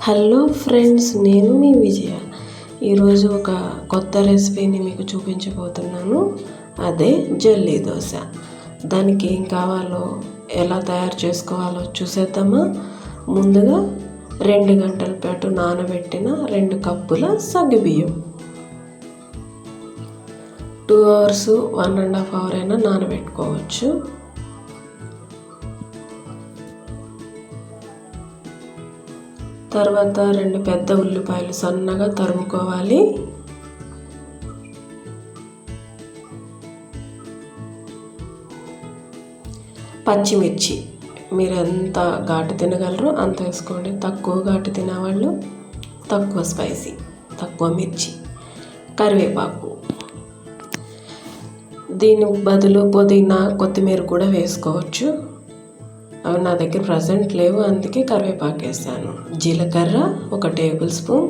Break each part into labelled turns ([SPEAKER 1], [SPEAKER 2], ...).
[SPEAKER 1] Hello friends, నేను మీ విజయ. ఈరోజు ఒక కొత్త రెసిపీని మీకు చూపించబోతున్నాను. అదే జల్లీ దోశ. దానికి ఏం కావాలో, ఎలా తయారు చేసుకోవాలో చూసేద్దామా? ముందుగా 2 గంటల పాటు నానబెట్టిన 2 కప్పుల సగ్గుబియ్యం. 2 అవర్స్ 1.5 అవర్ అయినా నానబెట్టుకోవచ్చు. తర్వాత 2 పెద్ద ఉల్లిపాయలు సన్నగా తరుముకోవాలి. పచ్చిమిర్చి మీరు ఎంత ఘాటు తినగలరో అంత వేసుకోండి. తక్కువ ఘాటు తినేవాళ్ళు తక్కువ స్పైసీ, తక్కువ మిర్చి. కరివేపాకు, దీని బదులు పుదీనా, కొత్తిమీర కూడా వేసుకోవచ్చు. అవి నా దగ్గర ప్రజెంట్ లేవు, అందుకే కరివేపాకు వేసాను. జీలకర్ర 1 టేబుల్ స్పూన్,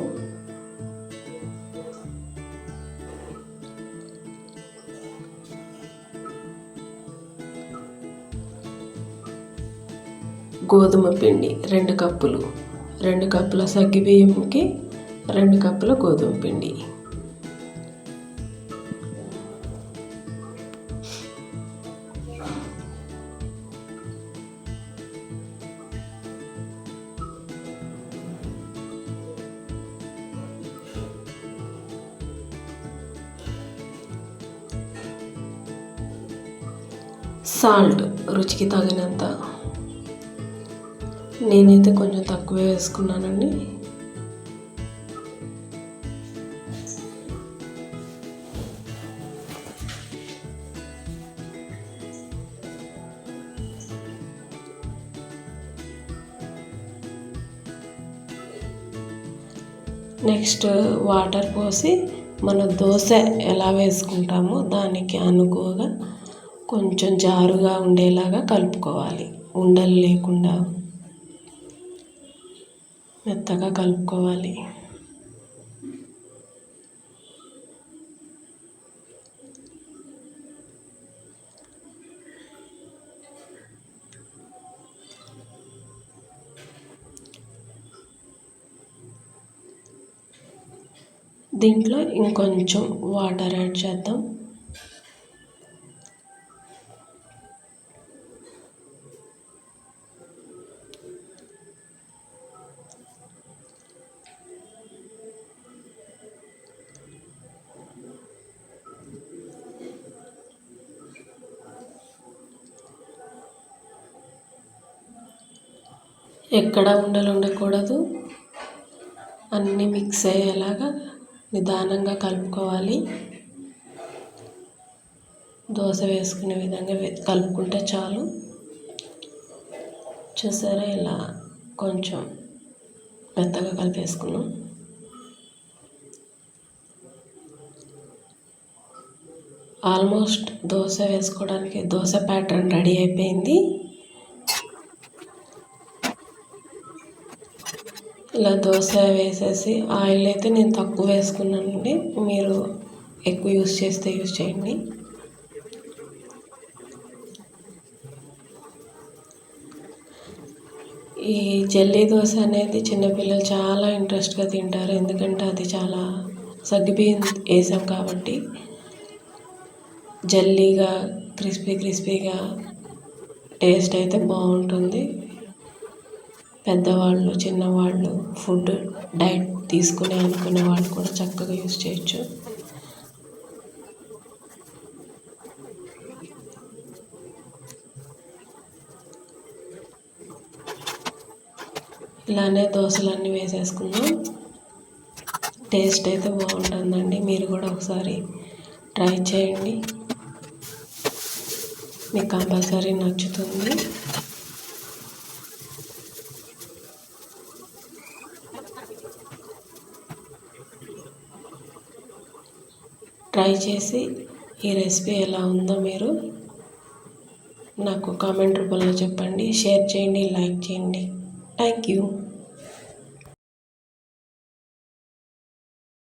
[SPEAKER 1] గోధుమ పిండి 2 కప్పులు. 2 కప్పుల సగ్గుబియ్యంకి 2 కప్పుల గోధుమ పిండి. సాల్ట్ రుచికి తగినంత. నేనైతే కొంచెం తక్కువే వేసుకున్నానండి. నెక్స్ట్ వాటర్ పోసి మన దోశ ఎలా వేసుకుంటామో దానికి అనుగుణంగా కొంచెం జారుగా ఉండేలాగా కలుపుకోవాలి. ఉండలు లేకుండా మెత్తగా కలుపుకోవాలి. దీంట్లో ఇంకొంచెం వాటర్ యాడ్ చేద్దాం. ఎక్కడ ఉండలు ఉండకూడదు. అన్నీ మిక్స్ అయ్యేలాగా నిదానంగా కలుపుకోవాలి. దోశ వేసుకునే విధంగా కలుపుకుంటే చాలు. చూసారా, ఇలా కొంచెం మెత్తగా కలిపేసుకున్నాం. ఆల్మోస్ట్ దోశ వేసుకోవడానికి దోశ ప్యాటర్న్ రెడీ అయిపోయింది. ఇలా దోశ వేసేసి ఆయిల్ అయితే నేను తక్కువ వేసుకున్నానండి, మీరు ఎక్కువ యూస్ చేస్తే యూస్ చేయండి. ఈ జల్లీ దోశ అనేది చిన్నపిల్లలు చాలా ఇంట్రెస్ట్గా తింటారు, ఎందుకంటే అది చాలా సగ్గుబియ్యం వేసాం కాబట్టి జల్లీగా క్రిస్పీగా టేస్ట్ అయితే బాగుంటుంది. పెద్దవాళ్ళు, చిన్నవాళ్ళు, ఫుడ్ డైట్ అనుకునే వాళ్ళు కూడా చక్కగా యూస్ చేయొచ్చు. ఇలానే దోశలన్నీ వేసేసుకుందాం. టేస్ట్ అయితే బాగుంటుందండి, మీరు కూడా ఒకసారి ట్రై చేయండి, మీకు కంపల్సరీ నచ్చుతుంది. ట్రై చేసి ఈ రెసిపీ ఎలా ఉందో మీరు నాకు కామెంట్ రూపంలో చెప్పండి. షేర్ చేయండి, లైక్ చేయండి. Thank you.